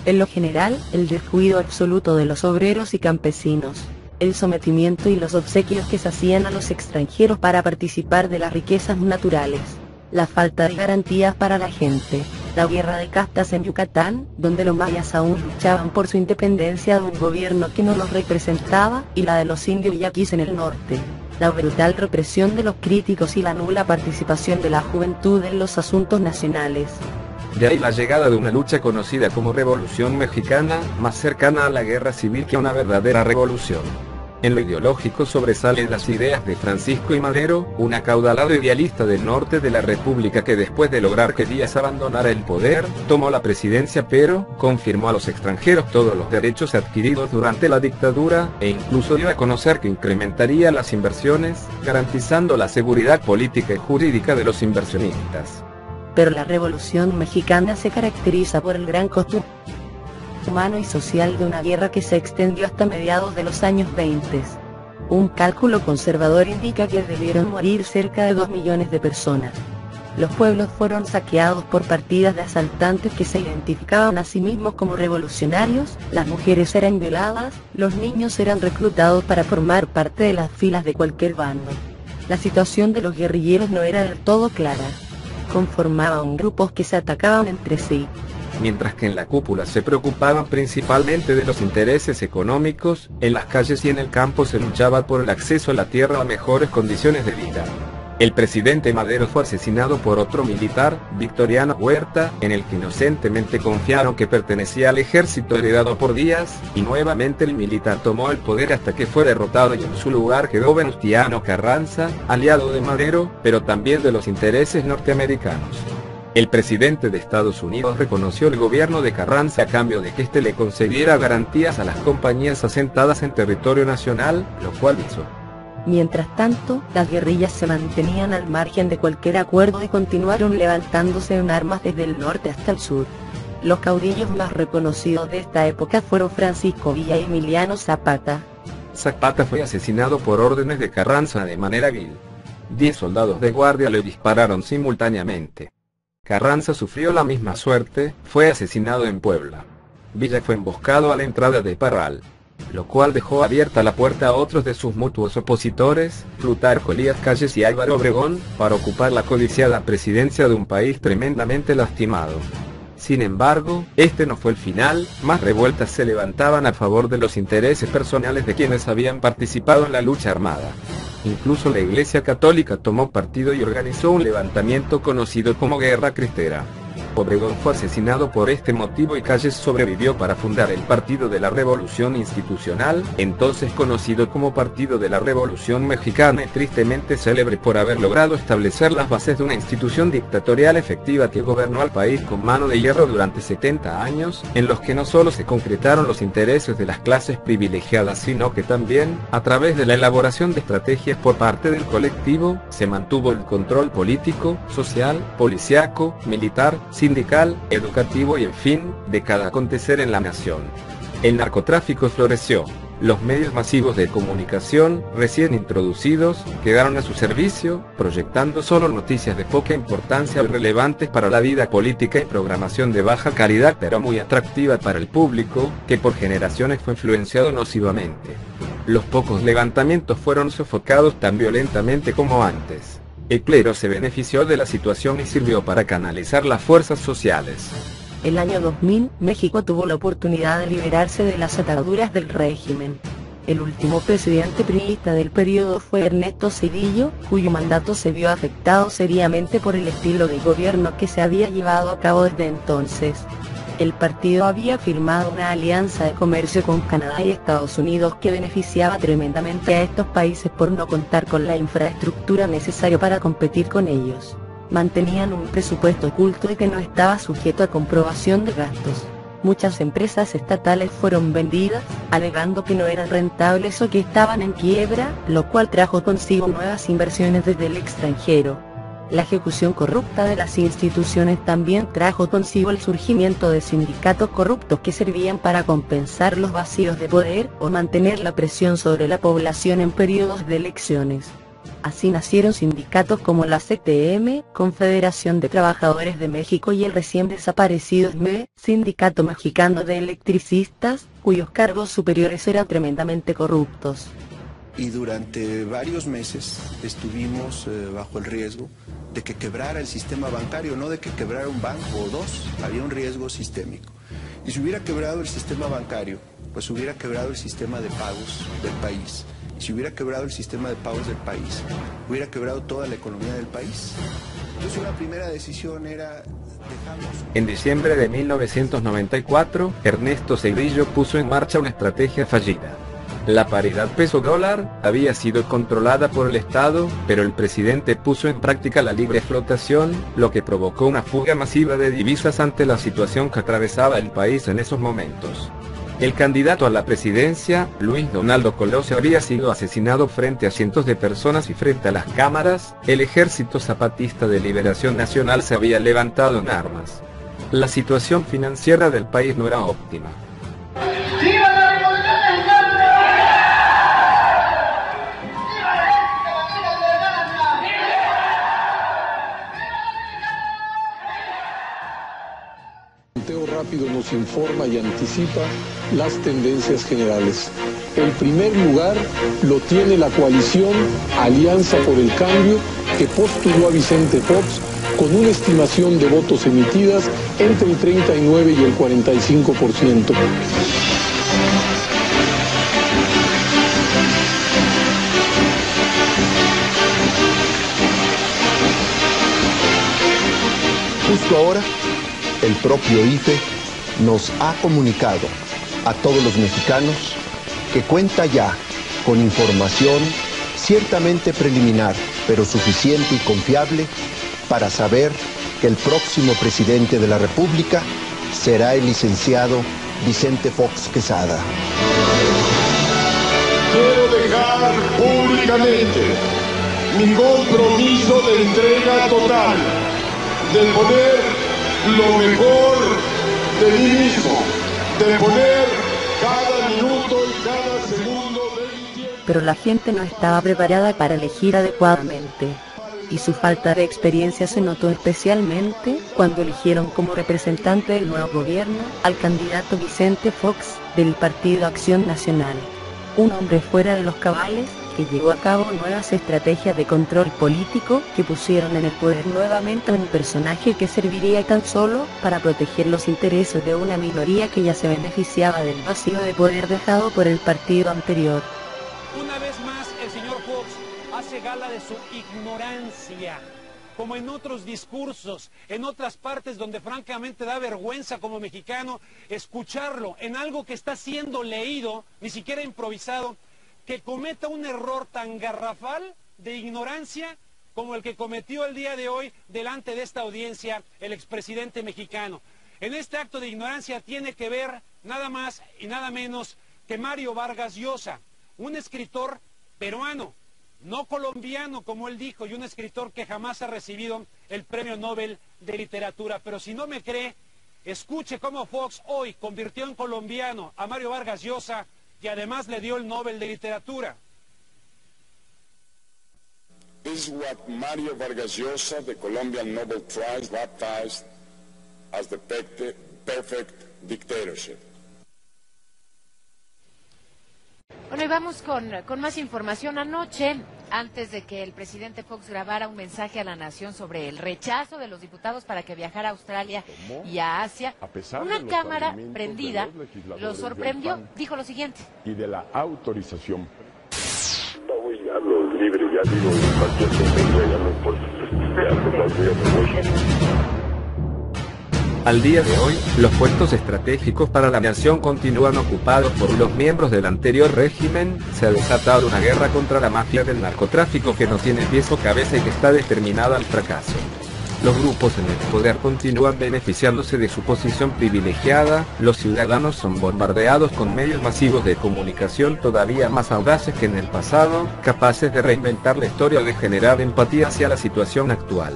En lo general, el descuido absoluto de los obreros y campesinos, el sometimiento y los obsequios que se hacían a los extranjeros para participar de las riquezas naturales, la falta de garantías para la gente, la guerra de castas en Yucatán, donde los mayas aún luchaban por su independencia de un gobierno que no los representaba, y la de los indios yaquis en el norte, la brutal represión de los críticos y la nula participación de la juventud en los asuntos nacionales. De ahí la llegada de una lucha conocida como Revolución Mexicana, más cercana a la guerra civil que a una verdadera revolución. En lo ideológico sobresalen las ideas de Francisco I. Madero, un acaudalado idealista del norte de la República que después de lograr que Díaz abandonara el poder, tomó la presidencia pero confirmó a los extranjeros todos los derechos adquiridos durante la dictadura, e incluso dio a conocer que incrementaría las inversiones, garantizando la seguridad política y jurídica de los inversionistas. Pero la Revolución Mexicana se caracteriza por el gran costo humano y social de una guerra que se extendió hasta mediados de los años 20. Un cálculo conservador indica que debieron morir cerca de 2 millones de personas. Los pueblos fueron saqueados por partidas de asaltantes que se identificaban a sí mismos como revolucionarios, las mujeres eran violadas, los niños eran reclutados para formar parte de las filas de cualquier bando. La situación de los guerrilleros no era del todo clara. Conformaban grupos que se atacaban entre sí, mientras que en la cúpula se preocupaban principalmente de los intereses económicos. En las calles y en el campo se luchaba por el acceso a la tierra a mejores condiciones de vida. El presidente Madero fue asesinado por otro militar, Victoriano Huerta, en el que inocentemente confiaron que pertenecía al ejército heredado por Díaz, y nuevamente el militar tomó el poder hasta que fue derrotado y en su lugar quedó Venustiano Carranza, aliado de Madero, pero también de los intereses norteamericanos. El presidente de Estados Unidos reconoció el gobierno de Carranza a cambio de que éste le concediera garantías a las compañías asentadas en territorio nacional, lo cual hizo. Mientras tanto, las guerrillas se mantenían al margen de cualquier acuerdo y continuaron levantándose en armas desde el norte hasta el sur. Los caudillos más reconocidos de esta época fueron Francisco Villa y Emiliano Zapata. Zapata fue asesinado por órdenes de Carranza de manera vil. 10 soldados de guardia le dispararon simultáneamente. Carranza sufrió la misma suerte, fue asesinado en Puebla. Villa fue emboscado a la entrada de Parral, lo cual dejó abierta la puerta a otros de sus mutuos opositores, Plutarco Elías Calles y Álvaro Obregón, para ocupar la codiciada presidencia de un país tremendamente lastimado. Sin embargo, este no fue el final, más revueltas se levantaban a favor de los intereses personales de quienes habían participado en la lucha armada. Incluso la Iglesia Católica tomó partido y organizó un levantamiento conocido como Guerra Cristera. Obregón fue asesinado por este motivo y Calles sobrevivió para fundar el Partido de la Revolución Institucional, entonces conocido como Partido de la Revolución Mexicana, y tristemente célebre por haber logrado establecer las bases de una institución dictatorial efectiva que gobernó al país con mano de hierro durante 70 años, en los que no solo se concretaron los intereses de las clases privilegiadas sino que también, a través de la elaboración de estrategias por parte del colectivo, se mantuvo el control político, social, policíaco, militar, sindical, educativo y en fin, de cada acontecer en la nación. El narcotráfico floreció. Los medios masivos de comunicación, recién introducidos, quedaron a su servicio, proyectando solo noticias de poca importancia o irrelevantes para la vida política y programación de baja calidad pero muy atractiva para el público, que por generaciones fue influenciado nocivamente. Los pocos levantamientos fueron sofocados tan violentamente como antes. El clero se benefició de la situación y sirvió para canalizar las fuerzas sociales. El año 2000, México tuvo la oportunidad de liberarse de las ataduras del régimen. El último presidente priista del periodo fue Ernesto Zedillo, cuyo mandato se vio afectado seriamente por el estilo de gobierno que se había llevado a cabo desde entonces. El partido había firmado una alianza de comercio con Canadá y Estados Unidos que beneficiaba tremendamente a estos países por no contar con la infraestructura necesaria para competir con ellos. Mantenían un presupuesto oculto y que no estaba sujeto a comprobación de gastos. Muchas empresas estatales fueron vendidas, alegando que no eran rentables o que estaban en quiebra, lo cual trajo consigo nuevas inversiones desde el extranjero. La ejecución corrupta de las instituciones también trajo consigo el surgimiento de sindicatos corruptos que servían para compensar los vacíos de poder o mantener la presión sobre la población en periodos de elecciones. Así nacieron sindicatos como la CTM, Confederación de Trabajadores de México, y el recién desaparecido SME, Sindicato Mexicano de Electricistas, cuyos cargos superiores eran tremendamente corruptos. Y durante varios meses estuvimos bajo el riesgo de que quebrara el sistema bancario, no de que quebrara un banco o dos, había un riesgo sistémico. Y si hubiera quebrado el sistema bancario, pues hubiera quebrado el sistema de pagos del país. Y si hubiera quebrado el sistema de pagos del país, hubiera quebrado toda la economía del país. Entonces una primera decisión era dejarnos. En diciembre de 1994, Ernesto Zedillo puso en marcha una estrategia fallida. La paridad peso-dólar había sido controlada por el Estado, pero el presidente puso en práctica la libre flotación, lo que provocó una fuga masiva de divisas ante la situación que atravesaba el país en esos momentos. El candidato a la presidencia, Luis Donaldo Colosio, había sido asesinado frente a cientos de personas y frente a las cámaras, el Ejército Zapatista de Liberación Nacional se había levantado en armas. La situación financiera del país no era óptima. Rápido nos informa y anticipa las tendencias generales. El primer lugar lo tiene la coalición Alianza por el Cambio, que postuló a Vicente Fox con una estimación de votos emitidas entre el 39 y el 45%. Justo ahora, el propio IFE nos ha comunicado a todos los mexicanos que cuenta ya con información ciertamente preliminar, pero suficiente y confiable para saber que el próximo presidente de la República será el licenciado Vicente Fox Quesada. Quiero dejar públicamente mi compromiso de entrega total, de poner lo mejor de mí mismo, de poner cada minuto y cada segundo de mi tiempo. Pero la gente no estaba preparada para elegir adecuadamente, y su falta de experiencia se notó especialmente cuando eligieron como representante del nuevo gobierno al candidato Vicente Fox, del Partido Acción Nacional. Un hombre fuera de los cabales, que llevó a cabo nuevas estrategias de control político que pusieron en el poder nuevamente a un personaje que serviría tan solo para proteger los intereses de una minoría que ya se beneficiaba del vacío de poder dejado por el partido anterior. Una vez más, el señor Fox hace gala de su ignorancia, como en otros discursos, en otras partes donde francamente da vergüenza como mexicano escucharlo en algo que está siendo leído, ni siquiera improvisado, que cometa un error tan garrafal de ignorancia como el que cometió el día de hoy delante de esta audiencia el expresidente mexicano. En este acto de ignorancia tiene que ver nada más y nada menos que Mario Vargas Llosa, un escritor peruano, no colombiano como él dijo, y un escritor que jamás ha recibido el Premio Nobel de Literatura. Pero si no me cree, escuche cómo Fox hoy convirtió en colombiano a Mario Vargas Llosa, y además le dio el Nobel de Literatura. This is what Mario Vargas Llosa, the Colombian Nobel Prize, baptized as the perfect dictatorship. Bueno, y vamos con más información. Anoche, antes de que el presidente Fox grabara un mensaje a la nación sobre el rechazo de los diputados para que viajara a Australia y a Asia, una cámara prendida lo sorprendió, dijo lo siguiente. Y de la autorización. Ya lo libre, ya digo, cualquier tontería, ya no importa. Al día de hoy, los puestos estratégicos para la nación continúan ocupados por los miembros del anterior régimen. Se ha desatado una guerra contra la mafia del narcotráfico que no tiene pies o cabeza y que está determinada al fracaso. Los grupos en el poder continúan beneficiándose de su posición privilegiada, los ciudadanos son bombardeados con medios masivos de comunicación todavía más audaces que en el pasado, capaces de reinventar la historia o de generar empatía hacia la situación actual.